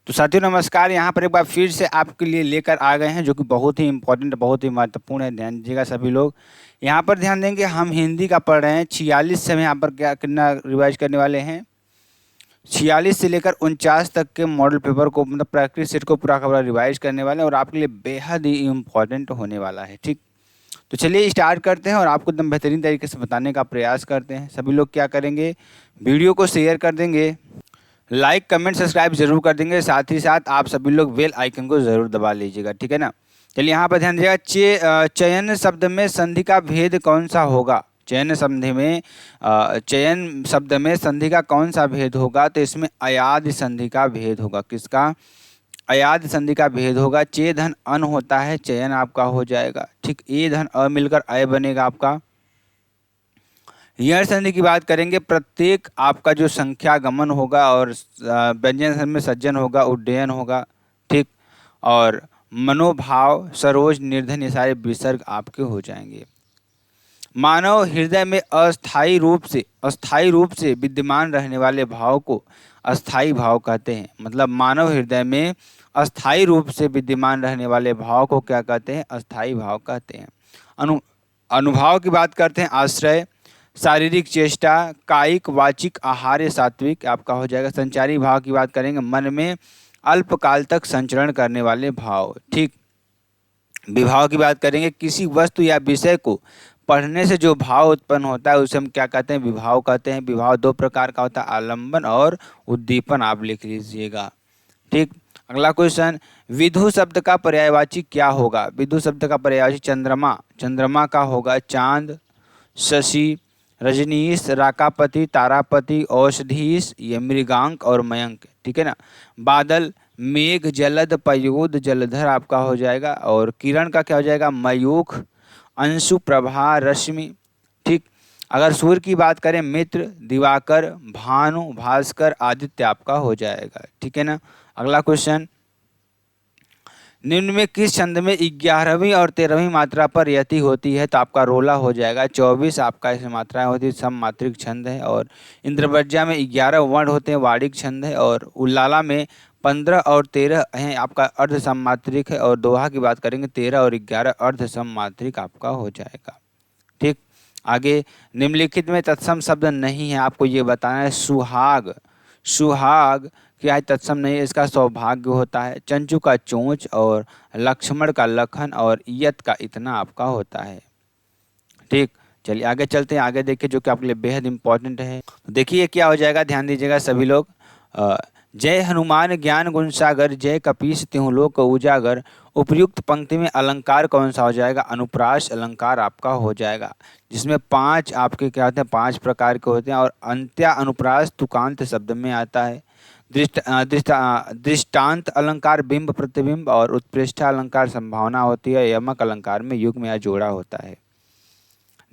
तो साथियों नमस्कार। यहाँ पर एक बार फिर से आपके लिए लेकर आ गए हैं जो कि बहुत ही इम्पोर्टेंट, बहुत ही महत्वपूर्ण है। ध्यान दीजिएगा सभी लोग। यहाँ पर ध्यान देंगे, हम हिंदी का पढ़ रहे हैं 46 से हम यहाँ पर क्या कितना रिवाइज करने वाले हैं। 46 से लेकर 49 तक के मॉडल पेपर को, मतलब प्रैक्टिस सेट को पूरा का पूरा रिवाइज करने वाले हैं और आपके लिए बेहद ही इम्पोर्टेंट होने वाला है। ठीक, तो चलिए स्टार्ट करते हैं और आपको एकदम बेहतरीन तरीके से बताने का प्रयास करते हैं। सभी लोग क्या करेंगे, वीडियो को शेयर कर देंगे, लाइक कमेंट सब्सक्राइब जरूर कर देंगे, साथ ही साथ आप सभी लोग बेल आइकन को जरूर दबा लीजिएगा। ठीक है ना। चलिए यहाँ पर ध्यान दीजिएगा, चयन शब्द में संधि का भेद कौन सा होगा। चयन शब्द में संधि का कौन सा भेद होगा, तो इसमें अयाद संधि का भेद होगा। किसका? अयाद संधि का भेद होगा। चे धन अन होता है, चयन आपका हो जाएगा। ठीक, ए धन अ मिलकर अय बनेगा आपका। यण संधि की बात करेंगे, प्रत्येक आपका जो संख्या गमन होगा और व्यंजन संधि में सज्जन होगा, उड्डयन होगा। ठीक, और मनोभाव, सरोज, निर्धन, ये सारे विसर्ग आपके हो जाएंगे। मानव हृदय में अस्थायी रूप से विद्यमान रहने वाले भाव को अस्थायी भाव कहते हैं। मतलब मानव हृदय में अस्थायी रूप से विद्यमान रहने वाले भाव को क्या कहते हैं? अस्थायी भाव कहते हैं। अनुभाव की बात करते हैं, आश्रय, शारीरिक चेष्टा, कायिक, वाचिक, आहार्य, सात्विक आपका हो जाएगा। संचारी भाव की बात करेंगे, मन में अल्पकाल तक संचरण करने वाले भाव। ठीक, विभाव की बात करेंगे, किसी वस्तु या विषय को पढ़ने से जो भाव उत्पन्न होता है उसे हम क्या कहते हैं? विभाव कहते हैं। विभाव दो प्रकार का होता है, आलंबन और उद्दीपन, आप लिख लीजिएगा। ठीक, अगला क्वेश्चन, विधु शब्द का पर्यायवाची क्या होगा? विधु शब्द का पर्यायवाची चंद्रमा, चंद्रमा का होगा चांद, शशि, रजनीश, राकापति, तारापति, औषधीश, ये मृगांक और मयंक। ठीक है ना। बादल, मेघ, जलद, पयोद, जलधर आपका हो जाएगा। और किरण का क्या हो जाएगा? मयूख, अंशु, प्रभा, रश्मि। ठीक, अगर सूर्य की बात करें, मित्र, दिवाकर, भानु, भास्कर, आदित्य आपका हो जाएगा। ठीक है ना। अगला क्वेश्चन, निम्न में किस छंद में 11वीं और 13वीं मात्रा पर यति होती है? तो आपका रोला हो जाएगा। 24 आपका इसमें मात्राएं होती है, सममात्रिक छंद है। और इंद्रवज्जा में 11 वर्ण होते हैं, वार्षिक छंद है। और उल्लाला में 15 और 13 हैं, आपका अर्ध सममात्रिक है। और दोहा की बात करेंगे, 13 और 11 अर्ध सममात्रिक आपका हो जाएगा। ठीक, आगे निम्नलिखित में तत्सम शब्द नहीं है, आपको ये बताना है। सुहाग, सुहाग क्या है? तत्सम नहीं है, इसका सौभाग्य होता है। चंचू का चोंच, और लक्ष्मण का लखन, और यत का इतना आपका होता है। ठीक, चलिए आगे चलते हैं। आगे देखिए जो कि आपके लिए बेहद इंपॉर्टेंट है। तो देखिए क्या हो जाएगा, ध्यान दीजिएगा सभी लोग। जय हनुमान ज्ञान गुण सागर, जय कपीस तिहुँ लोक उजागर। उपयुक्त पंक्ति में अलंकार कौन सा हो जाएगा? अनुप्रास अलंकार आपका हो जाएगा, जिसमें 5 आपके क्या होते हैं? 5 प्रकार के होते हैं। और अंत्या अनुप्रास तुकांत शब्द में आता है। दृष्टांत अलंकार बिंब प्रतिबिंब, और उत्प्रेष्ठा अलंकार संभावना होती है। यमक अलंकार में युग्म या जोड़ा होता है।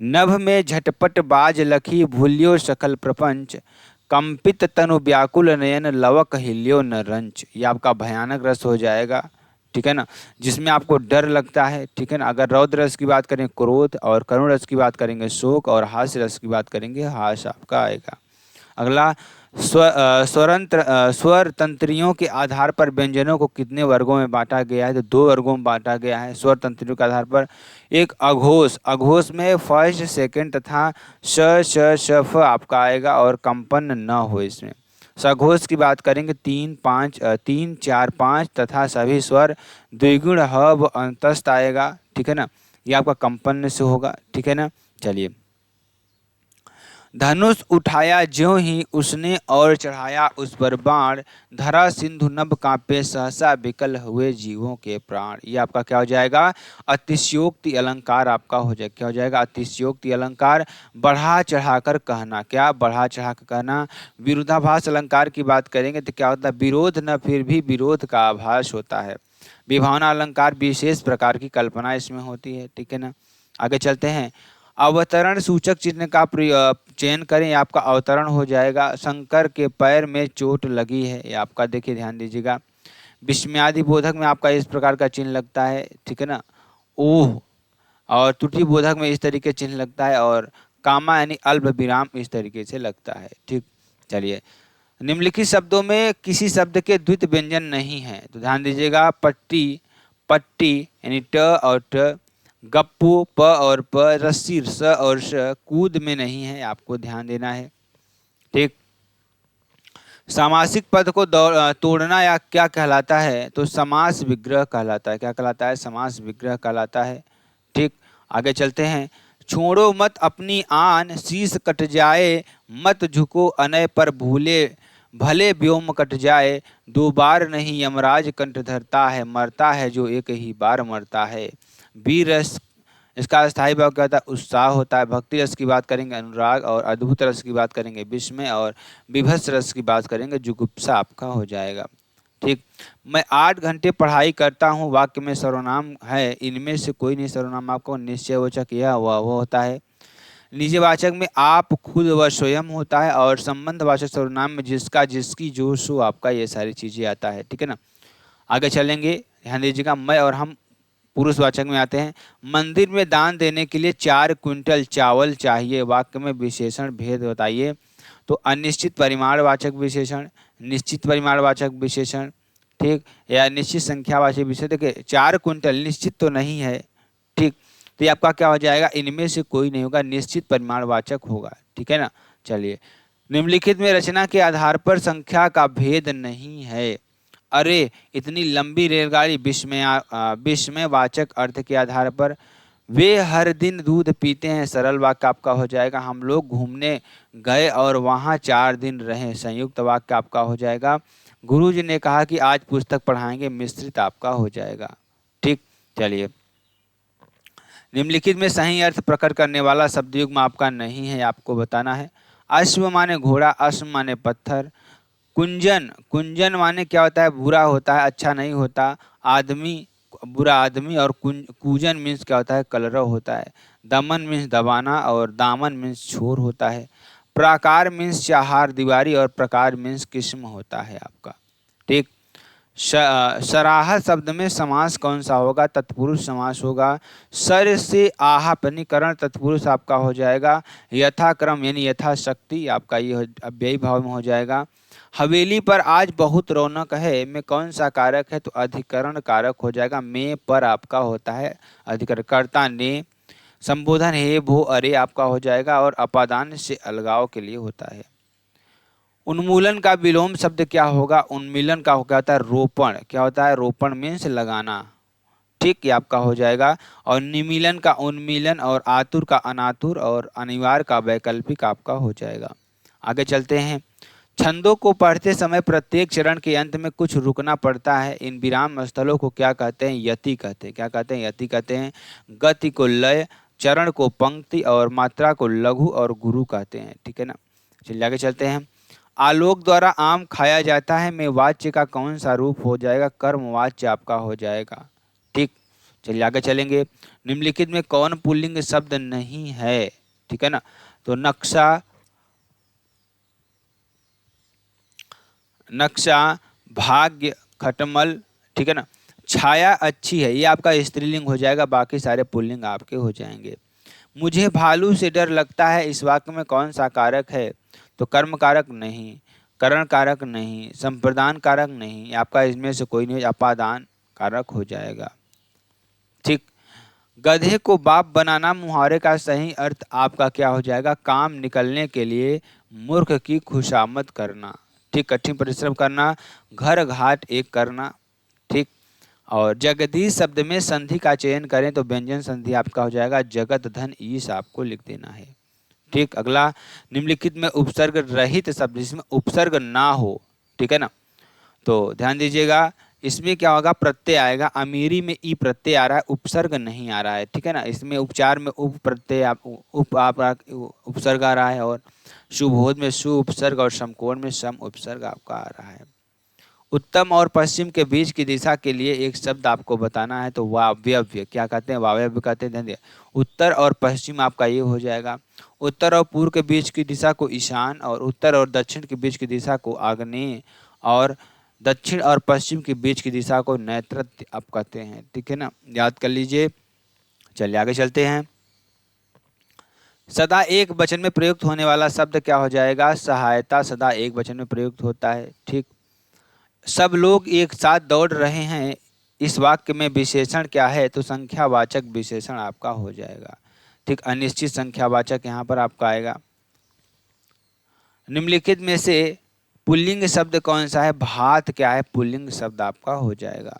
नभ में झटपट बाज लखी, भूल्यो सकल प्रपंच। कंपित तनु व्याकुल नयन, लवक हिल्यो न रंच। ये आपका भयानक रस हो जाएगा। ठीक है ना, जिसमें आपको डर लगता है। ठीक है ना। अगर रौद्र रस की बात करें क्रोध, और करुण रस की बात करेंगे शोक, और हास्य रस की बात करेंगे हास आपका आएगा। अगला, स्वर तंत्रियों के आधार पर व्यंजनों को कितने वर्गों में बांटा गया है? तो 2 वर्गों में बांटा गया है स्वर तंत्रियों के आधार पर। एक अघोष, अघोष में फर्स्ट, सेकंड तथा श श श फ आपका आएगा, और कंपन न हो इसमें। सघोष की बात करेंगे 3 4 5 तथा सभी स्वर द्विगुण ह व अंतस्थ आएगा। ठीक है ना, ये आपका कंपन से होगा। ठीक है ना। चलिए, धनुष उठाया ज्यों ही उसने, और चढ़ाया उस पर बाण। धरा सिंधु नभ कांपे, सहसा विकल हुए जीवों के प्राण। ये आपका क्या हो जाएगा? अतिशयोक्ति अलंकार आपका हो जाएगा। क्या हो जाएगा? अतिशयोक्ति अलंकार। बढ़ा चढ़ाकर कहना, क्या बढ़ा चढ़ाकर कहना? विरोधाभास अलंकार की बात करेंगे तो क्या होता है? विरोध न फिर भी विरोध का आभास होता है। विभावना अलंकार, विशेष प्रकार की कल्पना इसमें होती है। ठीक है ना। आगे चलते हैं। अवतरण सूचक चिन्ह का चयन करें, ये आपका अवतरण हो जाएगा। शंकर के पैर में चोट लगी है, ये आपका देखिए ध्यान दीजिएगा। विस्मयादि बोधक में आपका इस प्रकार का चिन्ह लगता है। ठीक है ना। ओह, और त्रुटि बोधक में इस तरीके चिन्ह लगता है। और कामा यानी अल्प विराम इस तरीके से लगता है। ठीक, चलिए, निम्नलिखित शब्दों में किसी शब्द के द्वितीय व्यंजन नहीं है, तो ध्यान दीजिएगा। पट्टी, पट्टी यानी ट और ट, गप्पू प और प, रस्सी स और श, कूद में नहीं है, आपको ध्यान देना है। ठीक। सामासिक पद को तोड़ना या क्या कहलाता है, तो समास विग्रह कहलाता है। क्या कहलाता है? समास विग्रह कहलाता है। ठीक, आगे चलते हैं। छोड़ो मत अपनी आन, शीश कट जाए, मत झुको अनय पर भूले, भले व्योम कट जाए, दो बार नहीं यमराज कंठ धरता है, मरता है जो एक ही बार मरता है। वीर रस, इसका स्थायी भाव क्या होता है? उत्साह होता है। भक्ति रस की बात करेंगे अनुराग, और अद्भुत रस की बात करेंगे विस्मय, और विभत्स रस की बात करेंगे जुगुप्सा आपका हो जाएगा। ठीक। मैं 8 घंटे पढ़ाई करता हूँ, वाक्य में सर्वनाम है, इनमें से कोई नहीं सर्वनाम आपको निश्चयवाचक यह वह वो होता है। निजवाचक में आप, खुद व स्वयं होता है, और संबंधवाचक सर्वनाम में जिसका, जिसकी, जो, सो आपका ये सारी चीजें आता है। ठीक है ना। आगे चलेंगे, ध्यान दीजिएगा। मैं और हम पुरुषवाचक में आते हैं। मंदिर में दान देने के लिए 4 क्विंटल चावल चाहिए, वाक्य में विशेषण भेद बताइए। तो अनिश्चित परिमाणवाचक विशेषण, निश्चित परिमाणवाचक विशेषण, ठीक, या निश्चित संख्यावाचक विशेषण। देखिए 4 क्विंटल निश्चित तो नहीं है, ठीक, तो ये आपका क्या हो जाएगा? इनमें से कोई नहीं होगा, निश्चित परिमाणवाचक होगा। ठीक है ना। चलिए, निम्नलिखित में रचना के आधार पर संख्या का भेद नहीं है। अरे इतनी लंबी रेलगाड़ी, विस्मयवाचक अर्थ के आधार पर। वे हर दिन दूध पीते हैं, सरल वाक्य आपका हो जाएगा। हम लोग घूमने गए और वहाँ 4 दिन रहे, संयुक्त वाक्य आपका हो जाएगा। गुरुजी ने कहा कि आज पुस्तक पढ़ाएंगे, मिश्रित आपका हो जाएगा। ठीक, चलिए। निम्नलिखित में सही अर्थ प्रकट करने वाला शब्द युग्म आपका नहीं है, आपको बताना है। अश्व माने घोड़ा, अश्व माने पत्थर। कुंजन, कुंजन माने क्या होता है? बुरा होता है, अच्छा नहीं होता। आदमी, बुरा आदमी। और कूजन मीन्स क्या होता है? कलरव होता है। दमन मीन्स दबाना, और दामन मीन्स छोर होता है। प्राकार मीन्स चाहार दीवारी, और प्रकार मीन्स किस्म होता है आपका। ठीक। सराह शब्द में समास कौन सा होगा? तत्पुरुष समास होगा। सर से आहा पनीकरण तत्पुरुष आपका हो जाएगा। यथाक्रम यानी यथाशक्ति आपका ये अव्ययी भाव में हो जाएगा। हवेली पर आज बहुत रौनक है, में कौन सा कारक है? तो अधिकरण कारक हो जाएगा। में पर आपका होता है अधिकरण। कर्ता ने, संबोधन हे भो अरे आपका हो जाएगा, और अपादान से अलगाव के लिए होता है। उन्मूलन का विलोम शब्द क्या होगा? उन्मीलन का क्या होता है? रोपण। क्या होता है? रोपण मीन्स लगाना। ठीक, ये आपका हो जाएगा। और निमीलन का उन्मीलन, और आतुर का अनातुर, और अनिवार्य का वैकल्पिक आपका हो जाएगा। आगे चलते हैं। छंदों को पढ़ते समय प्रत्येक चरण के अंत में कुछ रुकना पड़ता है। इन विराम स्थलों को क्या कहते हैं? यति कहते हैं। क्या कहते हैं? यति कहते हैं। गति को लय, चरण को पंक्ति, और मात्रा को लघु और गुरु कहते हैं। ठीक है ना। चलिए आगे चलते हैं। आलोक द्वारा आम खाया जाता है, में वाच्य का कौन सा रूप हो जाएगा? कर्म वाच्य आपका हो जाएगा। ठीक, चलिए आगे चलेंगे। निम्नलिखित में कौन पुल्लिंग शब्द नहीं है? ठीक है ना। तो नक्शा, नक्शा, भाग्य, खटमल। ठीक है ना। छाया अच्छी है, ये आपका स्त्रीलिंग हो जाएगा, बाकी सारे पुल्लिंग आपके हो जाएंगे। मुझे भालू से डर लगता है, इस वाक्य में कौन सा कारक है? तो कर्म कारक नहीं, करण कारक नहीं, संप्रदान कारक नहीं, आपका इसमें से कोई नहीं, अपादान कारक हो जाएगा। ठीक। गधे को बाप बनाना, मुहावरे का सही अर्थ आपका क्या हो जाएगा? काम निकलने के लिए मूर्ख की खुशामद करना। ठीक, कठिन परिश्रम करना, घर घाट एक करना। ठीक। और जगदीश शब्द में संधि का चयन करें तो व्यंजन संधि आपका हो जाएगा। जगत धन ईश आपको लिख देना है। ठीक, अगला। निम्नलिखित में उपसर्ग रहित शब्द जिसमें उपसर्ग ना हो, ठीक है ना, तो ध्यान दीजिएगा। इसमें क्या होगा? प्रत्यय आएगा। अमीरी में ई प्रत्यय आ रहा है, उपसर्ग नहीं आ रहा है। ठीक है ना। इसमें उपचार में उप प्रत्यय उपसर्ग आ रहा है, और शुभोध में सु उपसर्ग, और समकोण में सम उपसर्ग आपका आ रहा है। उत्तम और पश्चिम के बीच की दिशा के लिए एक शब्द आपको बताना है, तो वायव्य। क्या कहते हैं? वायव्य कहते हैं। ध्यान दिया। उत्तर और पश्चिम आपका ये हो जाएगा। उत्तर और पूर्व के बीच की दिशा को ईशान, और उत्तर और दक्षिण के बीच की दिशा को आग्नेय, और दक्षिण और पश्चिम के बीच की दिशा को नैऋत्य आप कहते हैं। ठीक है ना, याद कर लीजिए। चलिए आगे चलते हैं। सदा एक वचन में प्रयुक्त होने वाला शब्द क्या हो जाएगा? सहायता सदा एक वचन में प्रयुक्त होता है। ठीक। सब लोग एक साथ दौड़ रहे हैं, इस वाक्य में विशेषण क्या है? तो संख्यावाचक विशेषण आपका हो जाएगा। ठीक, अनिश्चित संख्यावाचक यहाँ पर आपका आएगा। निम्नलिखित में से पुल्लिंग शब्द कौन सा है? भात क्या है? पुल्लिंग शब्द आपका हो जाएगा।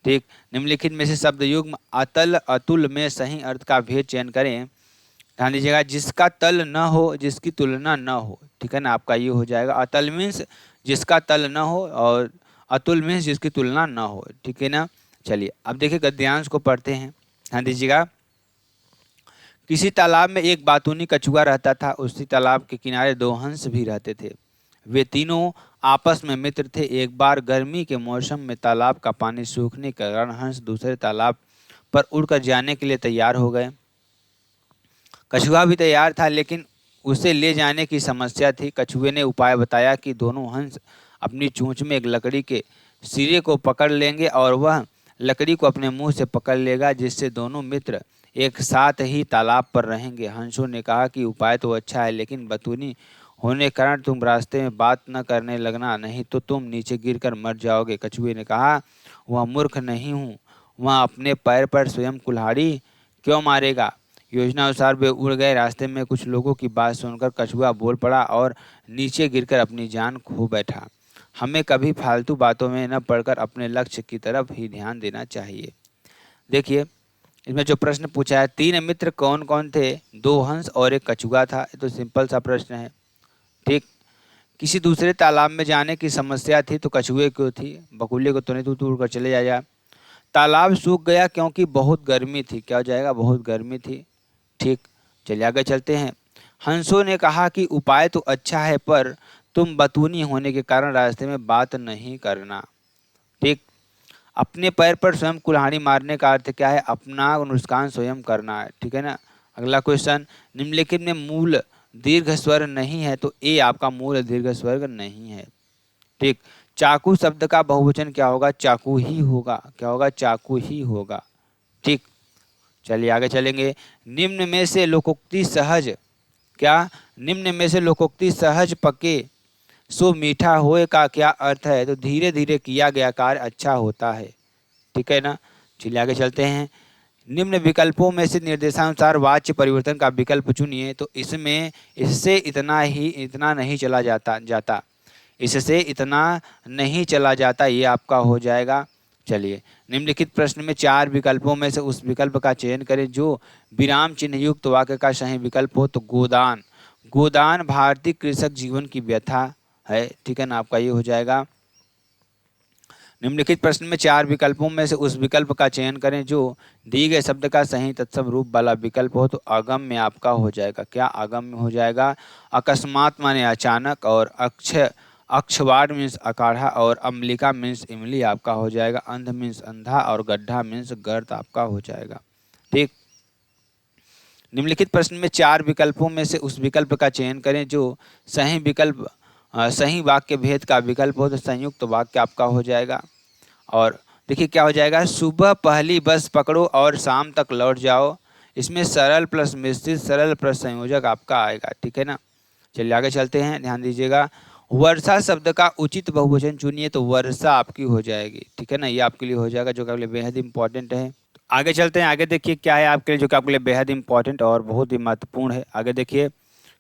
ठीक। निम्नलिखित में से शब्द युग्म अतल अतुल में सही अर्थ का भेद चयन करें। ध्यान दीजिएगा, जिसका तल न हो, जिसकी तुलना न हो। ठीक है ना, आपका ये हो जाएगा। अतल मीन्स जिसका तल न हो और अतुल मीन्स जिसकी तुलना न हो। ठीक है ना। चलिए अब देखिए गद्यांश को पढ़ते हैं। ध्यान दीजिएगा, किसी तालाब में एक बातूनी कछुआ रहता था। उसी तालाब के किनारे दो हंस भी रहते थे। वे तीनों आपस में मित्र थे। एक बार गर्मी के मौसम में तालाब का पानी सूखने के कारण हंस दूसरे तालाब पर उड़कर जाने के लिए तैयार हो गए। कछुआ भी तैयार था, लेकिन उसे ले जाने की समस्या थी। कछुए ने उपाय बताया कि दोनों हंस अपनी चोंच में एक लकड़ी के सिरे को पकड़ लेंगे और वह लकड़ी को अपने मुंह से पकड़ लेगा, जिससे दोनों मित्र एक साथ ही तालाब पर रहेंगे। हंसों ने कहा कि उपाय तो अच्छा है, लेकिन बतूनी होने के कारण तुम रास्ते में बात न करने लगना, नहीं तो तुम नीचे गिरकर मर जाओगे। कछुए ने कहा, वह मूर्ख नहीं हूँ, वह अपने पैर पर स्वयं कुल्हाड़ी क्यों मारेगा? योजना अनुसार वे उड़ गए। रास्ते में कुछ लोगों की बात सुनकर कछुआ बोल पड़ा और नीचे गिरकर अपनी जान खो बैठा। हमें कभी फालतू बातों में न पड़कर अपने लक्ष्य की तरफ ही ध्यान देना चाहिए। देखिए इसमें जो प्रश्न पूछा है, तीन मित्र कौन कौन थे? दो हंस और एक कछुआ था। ये तो सिंपल सा प्रश्न है। ठीक। किसी दूसरे तालाब में जाने की समस्या थी, तो कछुए को थी। बकुले को तो नहीं, तू उड़ कर चले जाएगा। तालाब सूख गया क्योंकि बहुत गर्मी थी। क्या हो जाएगा? बहुत गर्मी थी। ठीक। चलिए आगे चलते हैं। हंसों ने कहा कि उपाय तो अच्छा है, पर तुम बतूनी होने के कारण रास्ते में बात नहीं करना। ठीक। अपने पैर पर स्वयं कुल्हाड़ी मारने का अर्थ क्या है? अपना नुकसान स्वयं करना है। ठीक है ना। अगला क्वेश्चन, निम्नलिखित में मूल दीर्घ स्वर नहीं है, तो ए आपका मूल दीर्घ स्वर नहीं है। ठीक। चाकू शब्द का बहुवचन क्या होगा? चाकू ही होगा। क्या होगा? चाकू ही होगा। ठीक। चलिए आगे चलेंगे। निम्न में से लोकोक्ति सहज क्या? निम्न में से लोकोक्ति सहज पके सो मीठा होए का क्या अर्थ है? तो धीरे धीरे किया गया कार्य अच्छा होता है। ठीक है ना। चलिए आगे चलते हैं। निम्न विकल्पों में से निर्देशानुसार वाच्य परिवर्तन का विकल्प चुनिए। तो इसमें इससे इतना नहीं चला जाता, इससे इतना नहीं चला जाता, ये आपका हो जाएगा। चलिए निम्नलिखित प्रश्न में चार विकल्पों में से उस विकल्प का चयन करें जो विराम चिन्ह युक्त वाक्य का सही विकल्प हो। तो गोदान, गोदान भारतीय कृषक जीवन की व्यथा है। ठीक है ना, आपका ये हो जाएगा। निम्नलिखित प्रश्न में चार विकल्पों में से उस विकल्प का चयन करें जो दिए गए शब्द का सही तत्सम रूप वाला विकल्प हो। तो अगम्य आपका हो जाएगा। क्या अगम्य हो जाएगा? अकस्मात माने अचानक, और अक्षवाड़ मीन्स अकाढ़ा, और अम्लिका मीन्स इमली आपका हो जाएगा। अंध मीन्स अंधा, और गड्ढा मीन्स गर्त आपका हो जाएगा। ठीक। निम्नलिखित प्रश्न में चार विकल्पों में से उस विकल्प का चयन करें जो सही विकल्प सही वाक्य भेद का विकल्प हो। तो संयुक्त वाक्य आपका हो जाएगा। और देखिए क्या हो जाएगा? सुबह पहली बस पकड़ो और शाम तक लौट जाओ। इसमें सरल प्लस मिश्रित सरल प्लस संयोजक आपका आएगा। ठीक है ना। चलिए आगे चलते हैं। ध्यान दीजिएगा, वर्षा शब्द का उचित बहुवचन चुनिए। तो वर्षा आपकी हो जाएगी। ठीक है ना, ये आपके लिए हो जाएगा, जो कि आपके लिए बेहद इंपॉर्टेंट है। आगे चलते हैं। आगे देखिए क्या है आपके लिए, जो कि आपके लिए बेहद इंपॉर्टेंट और बहुत ही महत्वपूर्ण है। आगे देखिए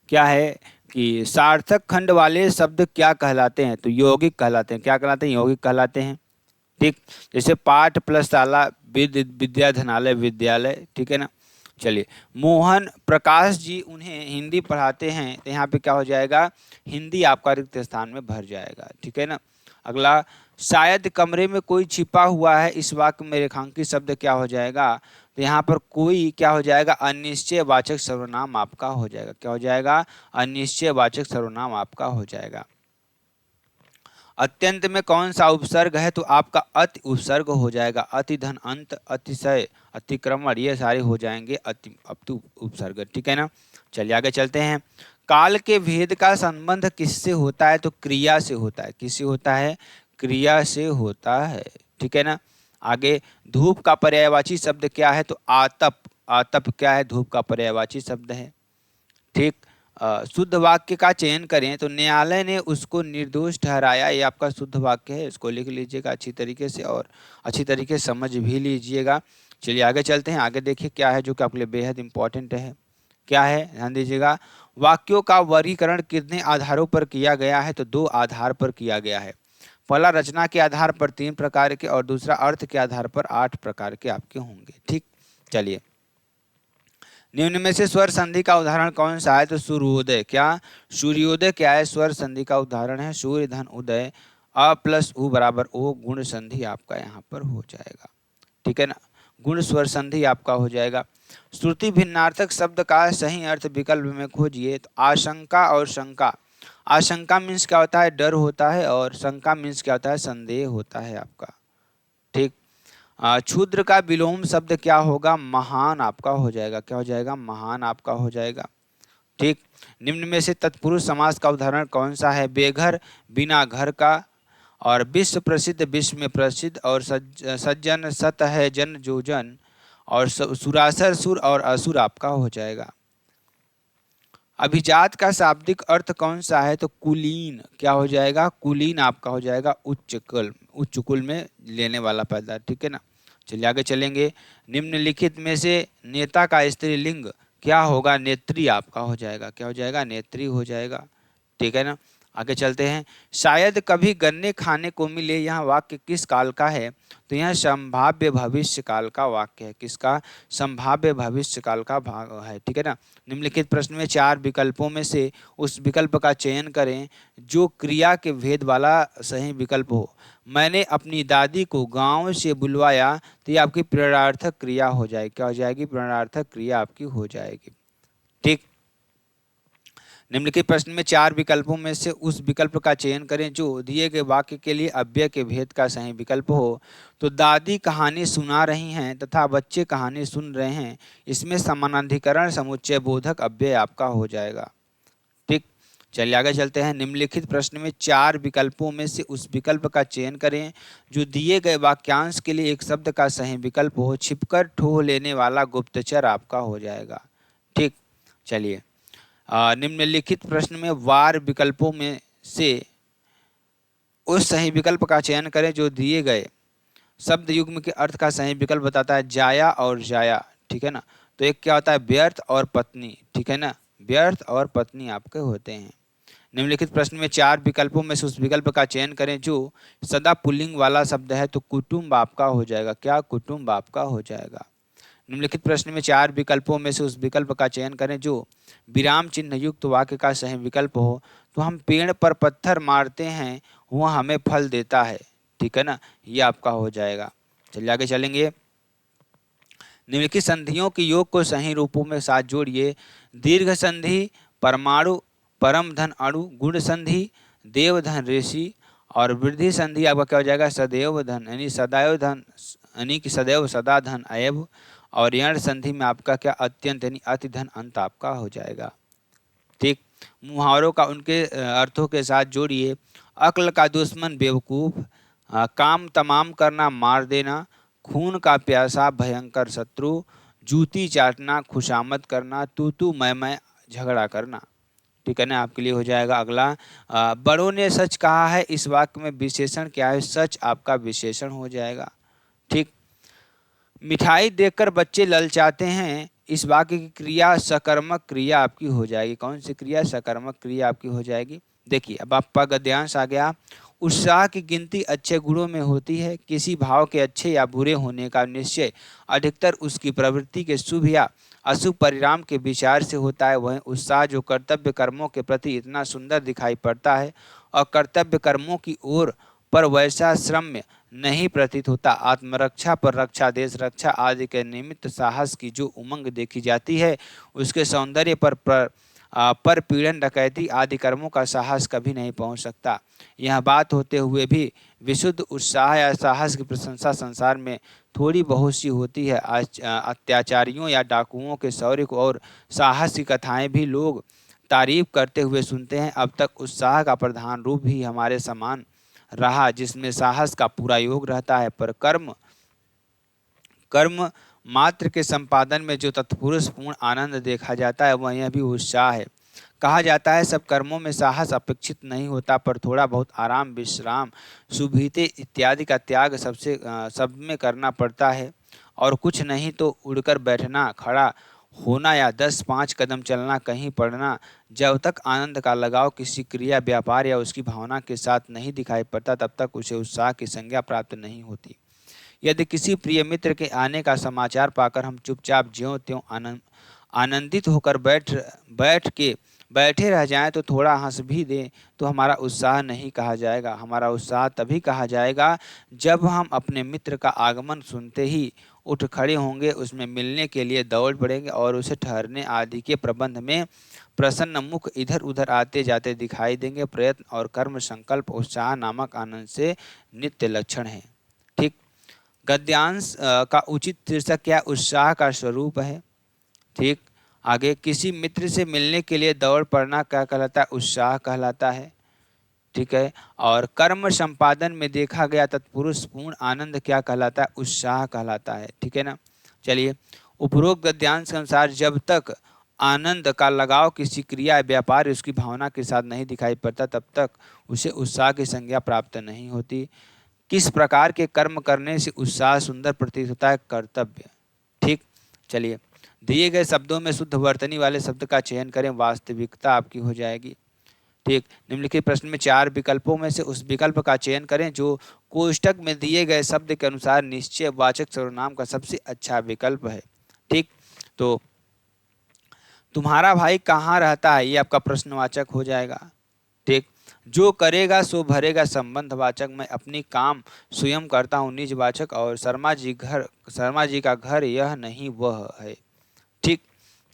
क्या है कि सार्थक खंड वाले शब्द क्या कहलाते हैं? तो यौगिक कहलाते हैं। क्या कहलाते हैं? यौगिक कहलाते हैं। ठीक। जैसे पाठ प्लस शाला, विद्या धनालय विद्यालय। ठीक है ना। चलिए, मोहन प्रकाश जी उन्हें हिंदी पढ़ाते हैं। तो यहाँ पे क्या हो जाएगा? हिंदी आपका रिक्त स्थान में भर जाएगा। ठीक है ना। अगला, शायद कमरे में कोई छिपा हुआ है। इस वाक्य में रेखांकित शब्द क्या हो जाएगा? तो यहाँ पर कोई क्या हो जाएगा? अनिश्चयवाचक सर्वनाम आपका हो जाएगा। क्या हो जाएगा? अनिश्चयवाचक सर्वनाम आपका हो जाएगा। अत्यंत में कौन सा उपसर्ग है? तो आपका अति उपसर्ग हो जाएगा। अति धन अंत, अतिशय, अतिक्रमण, ये सारे हो जाएंगे अति अपतु उपसर्ग। ठीक है ना। चलिए आगे चलते हैं। काल के भेद का संबंध किससे होता है? तो क्रिया से होता है। किससे होता है? क्रिया से होता है। ठीक है ना। आगे, धूप का पर्यायवाची शब्द क्या है? तो आतप। आतप क्या है? धूप का पर्यायवाची शब्द है। ठीक। शुद्ध वाक्य का चयन करें तो न्यायालय ने उसको निर्दोष ठहराया, ये आपका शुद्ध वाक्य है, इसको लिख लीजिएगा अच्छी तरीके से और अच्छी तरीके से समझ भी लीजिएगा। चलिए आगे चलते हैं, आगे देखिए क्या है जो कि आपके लिए बेहद इंपॉर्टेंट है। क्या है, ध्यान दीजिएगा। वाक्यों का वर्गीकरण कितने आधारों पर किया गया है, तो 2 आधार पर किया गया है। पहला रचना के आधार पर 3 प्रकार के और दूसरा अर्थ के आधार पर 8 प्रकार के आपके होंगे। ठीक, चलिए निम्न में से स्वर संधि का उदाहरण कौन सा है, तो सूर्योदय। क्या सूर्योदय क्या है, स्वर संधि का उदाहरण है। सूर्य धन उदय, अ प्लस उ बराबर ओ, गुण संधि आपका यहाँ पर हो जाएगा। ठीक है ना, गुण स्वर संधि आपका हो जाएगा। श्रुति भिन्नार्थक शब्द का सही अर्थ विकल्प में खोजिए, तो आशंका और शंका। आशंका मीन्स क्या होता है, डर होता है, और शंका मीन्स क्या होता है, संदेह होता है आपका। ठीक। क्षुद्र का विलोम शब्द क्या होगा, महान आपका हो जाएगा। क्या हो जाएगा, महान आपका हो जाएगा। ठीक। निम्न में से तत्पुरुष समास का उदाहरण कौन सा है, बेघर बिना घर का, और विश्व प्रसिद्ध विश्व में प्रसिद्ध, और सज्जन सत है जन जो जन, और सुरासर सुर और असुर आपका हो जाएगा। अभिजात का शाब्दिक अर्थ कौन सा है, तो कुलीन। क्या हो जाएगा, कुलीन आपका हो जाएगा, उच्च कुल में लेने वाला पैदा। ठीक है ना, चलिए आगे चलेंगे। निम्नलिखित में से नेता का स्त्रीलिंग क्या होगा, नेत्री आपका हो जाएगा। क्या हो जाएगा, नेत्री हो जाएगा। ठीक है ना, आगे चलते हैं। शायद कभी गन्ने खाने को मिले, यह वाक्य किस काल का है, तो यह संभाव्य भविष्य काल का वाक्य है। किसका, संभाव्य भविष्य काल का भाग है। ठीक है ना, निम्नलिखित प्रश्न में 4 विकल्पों में से उस विकल्प का चयन करें जो क्रिया के भेद वाला सही विकल्प हो। मैंने अपनी दादी को गांव से बुलवाया, तो ये आपकी प्रेरणार्थक क्रिया हो जाएगी। क्या हो जाएगी, प्रेरणार्थक क्रिया आपकी हो जाएगी। ठीक। निम्नलिखित प्रश्न में 4 विकल्पों में से उस विकल्प का चयन करें जो दिए गए वाक्य के लिए अव्यय के भेद का सही विकल्प हो। तो दादी कहानी सुना रही हैं तथा बच्चे कहानी सुन रहे हैं, इसमें समानाधिकरण समुच्चय बोधक अव्यय आपका हो जाएगा। ठीक, चलिए आगे चलते हैं। निम्नलिखित प्रश्न में 4 विकल्पों में से उस विकल्प का चयन करें जो दिए गए वाक्यांश के लिए एक शब्द का सही विकल्प हो। छिपकर ठोह लेने वाला गुप्तचर आपका हो जाएगा। ठीक, चलिए निम्नलिखित प्रश्न में वार विकल्पों में से उस सही विकल्प का चयन करें जो दिए गए शब्द युग्म के अर्थ का सही विकल्प बताता है। जाया और जाया। ठीक है ना, तो एक क्या होता है, व्यर्थ और पत्नी। ठीक है ना, व्यर्थ और पत्नी आपके होते हैं। निम्नलिखित प्रश्न में 4 विकल्पों में से उस विकल्प का चयन करें जो सदा पुल्लिंग वाला शब्द है, तो कुटुंब आपका हो जाएगा। क्या, कुटुंब आपका हो जाएगा। निम्नलिखित प्रश्न में 4 विकल्पों में से उस विकल्प का चयन करें जो विराम चिन्ह युक्त वाक्य का सही विकल्प हो। तो हम पेड़ पर पत्थर मारते हैं, वह हमें फल देता है। ठीक है ना, ये आपका हो जाएगा। चलिए आगे चलेंगे। निम्नलिखित संधियों के योग को सही रूपों में साथ जोड़िए। दीर्घ संधि परमाणु परम धन अणु, गुण संधि देव धन ऋषि, और वृद्धि संधि आपका क्या हो जाएगा, सदैव धन यानी सदैव धन, यानी कि सदैव सदा धन अयब, और यण संधि में आपका क्या, अत्यंत यानी अति धन अंत आपका हो जाएगा। ठीक, मुहावरों का उनके अर्थों के साथ जोड़िए। अक्ल का दुश्मन बेवकूफ़, काम तमाम करना मार देना, खून का प्यासा भयंकर शत्रु, जूती चाटना खुशामद करना, तू मैं झगड़ा करना। ठीक है ना, आपके लिए हो जाएगा अगला। बड़ों ने सच कहा है, इस वाक्य में विशेषण क्या है, सच आपका विशेषण हो जाएगा। ठीक, मिठाई देखकर बच्चे ललचाते हैं, इस वाक्य की क्रिया सकर्मक क्रिया आपकी हो जाएगी। कौन सी क्रिया, सकर्मक क्रिया आपकी हो जाएगी। देखिए अब आपका गद्यांश आ गया। उत्साह की गिनती अच्छे गुणों में होती है। किसी भाव के अच्छे या बुरे होने का निश्चय अधिकतर उसकी प्रवृत्ति के शुभ या अशुभ परिणाम के विचार से होता है। वह उत्साह जो कर्तव्य कर्मों के प्रति इतना सुंदर दिखाई पड़ता है और कर्तव्य कर्मों की ओर पर वैसा श्रम्य नहीं प्रतीत होता। आत्मरक्षा पर रक्षा, देश रक्षा आदि के निमित्त साहस की जो उमंग देखी जाती है, उसके सौंदर्य पर पीड़न डकैती आदि कर्मों का साहस कभी नहीं पहुंच सकता। यह बात होते हुए भी विशुद्ध उत्साह या साहस की प्रशंसा संसार में थोड़ी बहुत सी होती है। अत्याचारियों या डाकुओं के शौर्य को और साहस की कथाएं भी लोग तारीफ करते हुए सुनते हैं। अब तक उत्साह का प्रधान रूप ही हमारे समान रहा, जिसमें साहस का पूरा योग रहता है, पर कर्म मात्र के संपादन में जो तत्पुरुष पूर्ण आनंद देखा जाता है वह यह भी उत्साह है। कहा जाता है सब कर्मों में साहस अपेक्षित नहीं होता, पर थोड़ा बहुत आराम, विश्राम, सुविधे इत्यादि का त्याग सब में करना पड़ता है। और कुछ नहीं तो उड़कर बैठना, खड़ा होना या 10-5 कदम चलना, कहीं पड़ना, जब तक आनंद का लगाव किसी क्रिया, व्यापार या उसकी भावना के साथ नहीं दिखाई पड़ता तब तक उसे उत्साह की संज्ञा प्राप्त नहीं होती। यदि किसी प्रिय मित्र के आने का समाचार पाकर हम चुपचाप ज्यों त्यों आनंदित होकर बैठे रह जाएं, तो थोड़ा हंस भी दें, तो हमारा उत्साह नहीं कहा जाएगा। हमारा उत्साह तभी कहा जाएगा जब हम अपने मित्र का आगमन सुनते ही उठ खड़े होंगे, उसमें मिलने के लिए दौड़ पड़ेंगे और उसे ठहरने आदि के प्रबंध में प्रसन्न मुख इधर उधर आते जाते दिखाई देंगे। प्रयत्न और कर्म संकल्प उत्साह नामक आनंद से नित्य लक्षण है। ठीक। गद्यांश का उचित शीर्षक क्या? उत्साह का स्वरूप है। ठीक। आगे, किसी मित्र से मिलने के लिए दौड़ पड़ना क्या कहलाता है? उत्साह कहलाता है। ठीक है। और कर्म संपादन में देखा गया तत्पुरुष पूर्ण आनंद क्या कहलाता है? उत्साह कहलाता है। ठीक है ना। चलिए, उपरोक्त गद्यांश के अनुसार जब तक आनंद का लगाव किसी क्रिया, व्यापार, उसकी भावना के साथ नहीं दिखाई पड़ता तब तक उसे उत्साह की संज्ञा प्राप्त नहीं होती। किस प्रकार के कर्म करने से उत्साह सुंदर प्रतीत होता है? कर्तव्य। ठीक। चलिए, दिए गए शब्दों में शुद्ध वर्तनी वाले शब्द का चयन करें, वास्तविकता आपकी हो जाएगी। ठीक। निम्नलिखित प्रश्न में 4 विकल्पों में से उस विकल्प का चयन करें जो कोष्टक में दिए गए शब्द के अनुसार निश्चय वाचक सर्वनाम का सबसे अच्छा विकल्प है। ठीक। तो तुम्हारा भाई कहाँ रहता है, ये आपका प्रश्नवाचक हो जाएगा। ठीक। जो करेगा सो भरेगा संबंधवाचक। मैं अपनी काम स्वयं करता हूँ निजवाचक। और शर्मा जी का घर यह नहीं वह है। ठीक।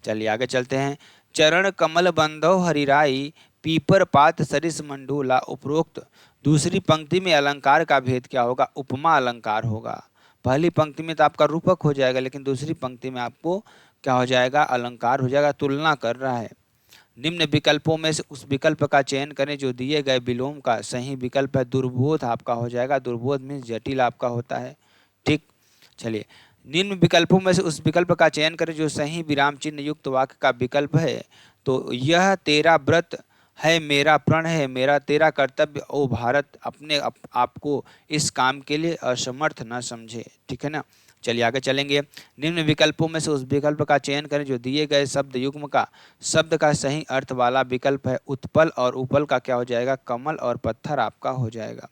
चलिए आगे चलते हैं। चरण कमल बंधो हरिराई, पीपर पात सरिस मंडूला। उपरोक्त दूसरी पंक्ति में अलंकार का भेद क्या होगा? उपमा अलंकार होगा। पहली पंक्ति में तो आपका रूपक हो जाएगा, लेकिन दूसरी पंक्ति में आपको क्या हो जाएगा? अलंकार हो जाएगा। तुलना कर रहा है। निम्न विकल्पों में से उस विकल्प का चयन करें जो दिए गए विलोम का सही विकल्प है। दुर्बोध आपका हो जाएगा। दुर्बोध में जटिल आपका होता है। ठीक। चलिए, निम्न विकल्पों में से उस विकल्प का चयन करें जो सही विराम चिन्ह युक्त वाक्य का विकल्प है। तो यह तेरा व्रत है, मेरा प्रण है, मेरा तेरा कर्तव्य, ओ भारत, अपने आपको इस काम के लिए असमर्थ न समझे। ठीक है ना। चलिए आगे चलेंगे। निम्न विकल्पों में से उस विकल्प का चयन करें जो दिए गए शब्द युग्म का शब्द का सही अर्थ वाला विकल्प है। उत्पल और उपल का क्या हो जाएगा? कमल और पत्थर आपका हो जाएगा।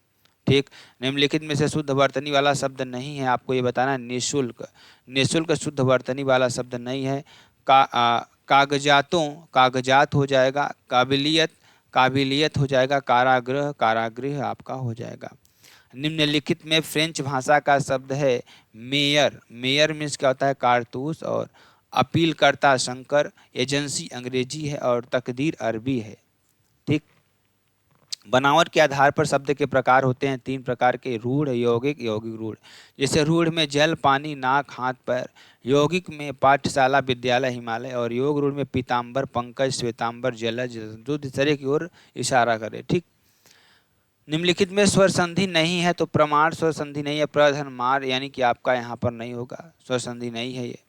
ठीक। निम्नलिखित में से शुद्ध वर्तनी वाला शब्द नहीं है, आपको ये बताना है। निःशुल्क, निःशुल्क शुद्ध वर्तनी वाला शब्द नहीं है। कागजातों, कागजात हो जाएगा। काबिलियत, काबिलियत हो जाएगा। कारागृह, कारागृह आपका हो जाएगा। निम्नलिखित में फ्रेंच भाषा का शब्द है मेयर। मेयर मीन्स क्या होता है? कारतूस। और अपीलकर्ता शंकर, एजेंसी अंग्रेजी है और तकदीर अरबी है। ठीक। बनावट के आधार पर शब्द के प्रकार होते हैं 3 प्रकार के: रूढ़, यौगिक, यौगिक रूढ़। जैसे रूढ़ में जल, पानी, नाक, हाथ, पैर। यौगिक में पाठशाला, विद्यालय, हिमालय। और योग रूढ़ में पीताम्बर, पंकज, श्वेतांबर, जलज, जो दूसरे की ओर इशारा करे। ठीक। निम्नलिखित में स्वर संधि नहीं है तो प्रमाण स्वर संधि नहीं है। प्रधन मार यानी कि आपका यहाँ पर नहीं होगा, स्वर संधि नहीं है ये।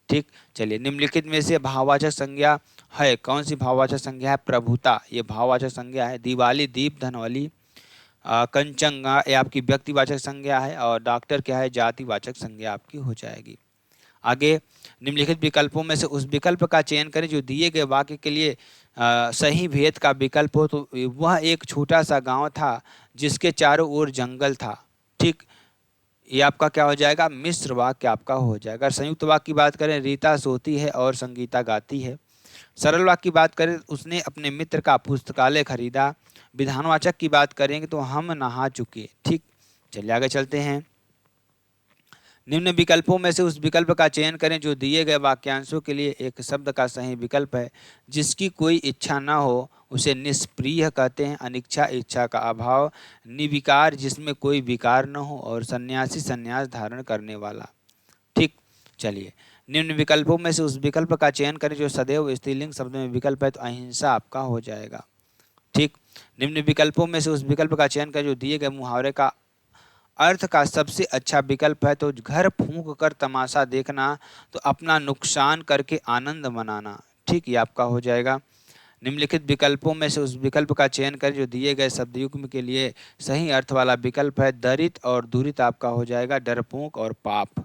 ठीक। चलिए, निम्नलिखित में से भाववाचक संज्ञा है। कौन सी भाववाचक संज्ञा है? प्रभुता, ये भाववाचक संज्ञा है। दिवाली, दीप, धनवली। कंचंगा ये आपकी व्यक्तिवाचक संज्ञा है। और डॉक्टर क्या है? जातिवाचक संज्ञा आपकी हो जाएगी। आगे, निम्नलिखित विकल्पों में से उस विकल्प का चयन करें जो दिए गए वाक्य के लिए सही भेद का विकल्प हो। तो वह एक छोटा सा गांव था जिसके चारों ओर जंगल था। ठीक। ये आपका क्या हो जाएगा? मिश्र वाक्य आपका हो जाएगा। संयुक्त वाक्य की बात करें, रीता सोती है और संगीता गाती है। सरल वाक्य की बात करें, उसने अपने मित्र का पुस्तकालय खरीदा। विधानवाचक की बात करेंगे तो हम नहा चुके। ठीक। चलिए आगे चलते हैं। निम्न विकल्पों में से उस विकल्प का चयन करें जो दिए गए वाक्यांशों के लिए एक शब्द का सही विकल्प है। जिसकी कोई इच्छा न हो उसे निष्प्रिय कहते हैं। अनिच्छा, इच्छा का अभाव। निर्विकार, जिसमें कोई विकार न हो। और सन्यासी, सन्यास धारण करने वाला। ठीक। चलिए, निम्न विकल्पों में से उस विकल्प का चयन करें जो सदैव स्त्रीलिंग शब्द में विकल्प है। तो अहिंसा आपका हो जाएगा। ठीक। निम्न विकल्पों में से उस विकल्प का चयन करें जो दिए गए मुहावरे का अर्थ का सबसे अच्छा विकल्प है तो घर फूंक कर तमाशा देखना, तो अपना नुकसान करके आनंद मनाना। ठीक, ये आपका हो जाएगा। निम्नलिखित विकल्पों में से उस विकल्प का चयन करें जो दिए गए शब्दयुग्म के लिए सही अर्थ वाला विकल्प है। दरित और दुरित आपका हो जाएगा डरपोक और पाप।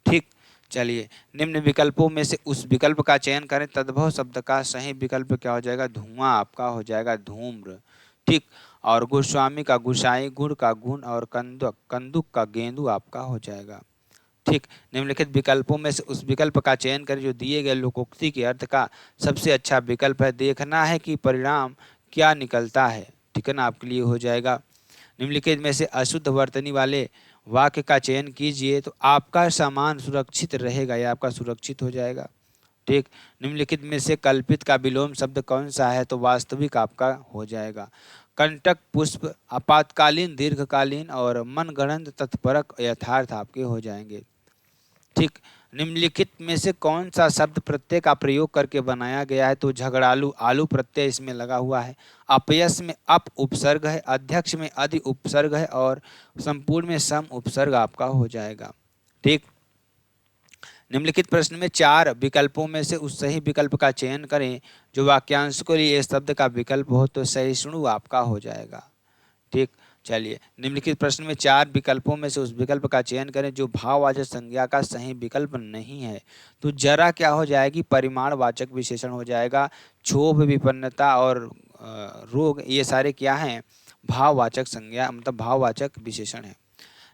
ठीक, चलिए निम्न विकल्पों में से उस विकल्प का चयन करें। तद्भव शब्द का सही विकल्प क्या हो जाएगा? धुआं आपका हो जाएगा धूम्र। ठीक, और गोस्वामी का गुसाई, गुण का गुण और कंदुक का गेंदू आपका हो जाएगा। ठीक, निम्नलिखित विकल्पों में से उस विकल्प का चयन करें जो दिए गए लोकोक्ति के अर्थ का सबसे अच्छा विकल्प है। देखना है कि परिणाम क्या निकलता है। ठीक है ना, आपके लिए हो जाएगा। निम्नलिखित में से अशुद्ध वर्तनी वाले वाक्य का चयन कीजिए तो आपका सामान सुरक्षित रहेगा, या आपका सुरक्षित हो जाएगा। ठीक, निम्नलिखित में से कल्पित का विलोम शब्द कौन सा है? तो वास्तविक आपका हो जाएगा। कंटक, पुष्प, आपातकालीन, दीर्घकालीन और मनगढ़ंत, तत्परक, यथार्थ आपके हो जाएंगे। ठीक, निम्नलिखित में से कौन सा शब्द प्रत्यय का प्रयोग करके बनाया गया है? तो झगड़ालू, आलू प्रत्यय इसमें लगा हुआ है। अपयश में अप उपसर्ग है, अध्यक्ष में अधि उपसर्ग है और संपूर्ण में सम उपसर्ग आपका हो जाएगा। ठीक, निम्नलिखित प्रश्न में 4 विकल्पों में से उस सही विकल्प का चयन करें जो वाक्यांश के लिए शब्द का विकल्प हो। तो सहिष्णु आपका हो जाएगा। ठीक, चलिए निम्नलिखित प्रश्न में 4 विकल्पों में से उस विकल्प का चयन करें जो भाववाचक संज्ञा का सही विकल्प नहीं है। तो जरा क्या हो जाएगी? परिमाणवाचक विशेषण हो जाएगा। क्षोभ, विपन्नता और रोग, ये सारे क्या हैं? भाववाचक संज्ञा, मतलब भाववाचक विशेषण है।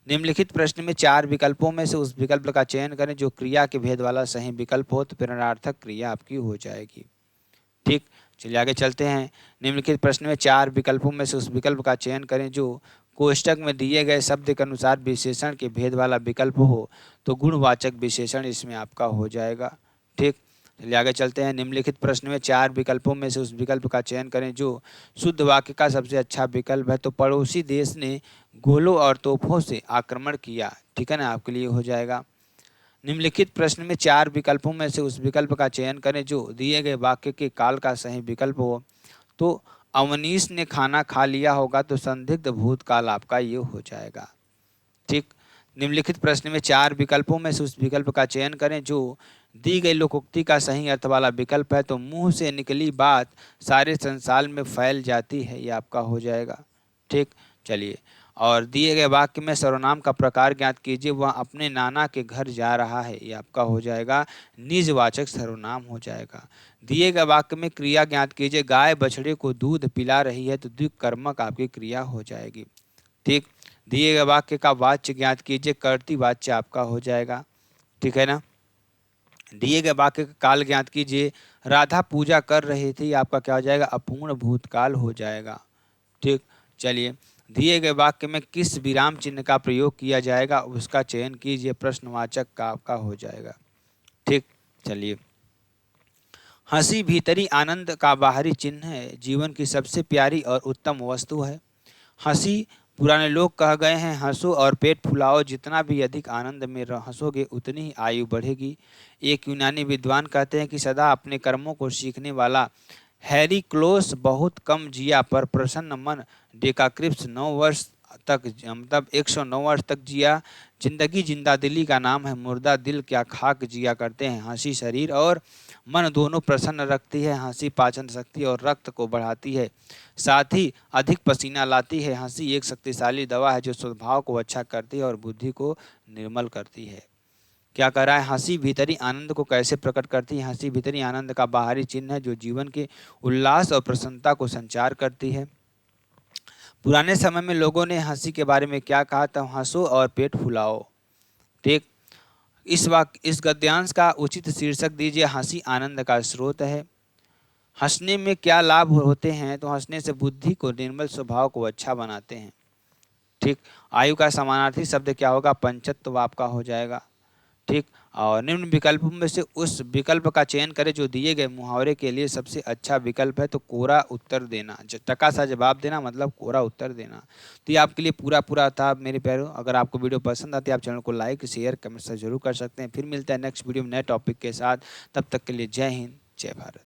निम्नलिखित प्रश्न में 4 विकल्पों में से उस विकल्प का चयन करें जो क्रिया के भेद वाला सही विकल्प हो। तो प्रेरणार्थक क्रिया आपकी हो जाएगी। ठीक, चलिए आगे चलते हैं। निम्नलिखित प्रश्न में 4 विकल्पों में से उस विकल्प का चयन करें जो कोष्टक में दिए गए शब्द के अनुसार विशेषण के भेद वाला विकल्प हो। तो गुणवाचक विशेषण इसमें आपका हो जाएगा। ठीक, चलिए आगे चलते हैं। निम्नलिखित प्रश्न में 4 विकल्पों में से उस विकल्प का चयन करें जो शुद्ध वाक्य का सबसे अच्छा विकल्प है। तो पड़ोसी देश ने गोलों और तोपों से आक्रमण किया। ठीक है ना, आपके लिए हो जाएगा। निम्नलिखित प्रश्न में 4 विकल्पों में से उस विकल्प का चयन करें जो दिए गए वाक्य के काल का सही विकल्प हो। तो अवनीश ने खाना खा लिया होगा। तो संदिग्ध भूतकाल आपका ये हो जाएगा। ठीक, निम्नलिखित प्रश्न में 4 विकल्पों में से उस विकल्प का चयन करें जो दी गई लोकोक्ति का सही अर्थ वाला विकल्प है। तो मुंह से निकली बात सारे संसार में फैल जाती है, ये आपका हो जाएगा। ठीक, चलिए, और दिए गए वाक्य में सर्वनाम का प्रकार ज्ञात कीजिए। वह अपने नाना के घर जा रहा है, ये आपका हो जाएगा निजवाचक सर्वनाम हो जाएगा। दिए गए वाक्य में क्रिया ज्ञात कीजिए। गाय बछड़े को दूध पिला रही है। तो द्विकर्मक आपकी क्रिया हो जाएगी। ठीक, दिए गए वाक्य का वाच्य ज्ञात कीजिए। कर्तृ वाच्य आपका हो जाएगा। ठीक है ना। दिए गए वाक्य का काल ज्ञात कीजिए। राधा पूजा कर रही थी, आपका क्या हो जाएगा? अपूर्ण भूतकाल हो जाएगा। ठीक, चलिए, दिए गए वाक्य में किस विराम चिन्ह का प्रयोग किया जाएगा उसका चयन कीजिए। प्रश्नवाचक का आपका हो जाएगा। ठीक, चलिए, हंसी भीतरी आनंद का बाहरी चिन्ह है। जीवन की सबसे प्यारी और उत्तम वस्तु है हंसी। पुराने लोग कह गए हैं, हंसो और पेट फुलाओ। जितना भी अधिक आनंद में हंसोगे उतनी ही आयु बढ़ेगी। एक यूनानी विद्वान कहते हैं कि सदा अपने कर्मों को सीखने वाला हेरिक्लोस बहुत कम जिया, पर प्रसन्न मन डेकाक्रिप्स 9 वर्ष तक, मतलब 109 वर्ष तक जिया। जिंदगी जिंदा दिली का नाम है, मुर्दा दिल क्या खाक जिया करते हैं। हंसी शरीर और मन दोनों प्रसन्न रखती है। हंसी पाचन शक्ति और रक्त को बढ़ाती है, साथ ही अधिक पसीना लाती है। हंसी एक शक्तिशाली दवा है जो स्वभाव को अच्छा करती है और बुद्धि को निर्मल करती है। क्या कर रहा है? हंसी भीतरी आनंद को कैसे प्रकट करती है? हंसी भीतरी आनंद का बाहरी चिन्ह है जो जीवन के उल्लास और प्रसन्नता को संचार करती है। पुराने समय में लोगों ने हंसी के बारे में क्या कहा था? हंसो और पेट फुलाओ। ठीक, इस गद्यांश का उचित शीर्षक दीजिए। हंसी आनंद का स्रोत है। हंसने में क्या लाभ होते हैं? तो हंसने से बुद्धि को, निर्मल स्वभाव को अच्छा बनाते हैं। ठीक, आयु का समानार्थी शब्द क्या होगा? पंचत्व आपका हो जाएगा। ठीक, और निम्न विकल्पों में से उस विकल्प का चयन करें जो दिए गए मुहावरे के लिए सबसे अच्छा विकल्प है। तो कोरा उत्तर देना, टका सा जवाब देना मतलब कोरा उत्तर देना। तो ये आपके लिए पूरा पूरा था मेरे प्यारों। अगर आपको वीडियो पसंद आती है आप चैनल को लाइक शेयर कमेंट से जरूर कर सकते हैं। फिर मिलते हैं नेक्स्ट वीडियो में नए टॉपिक के साथ। तब तक के लिए जय हिंद, जय भारत।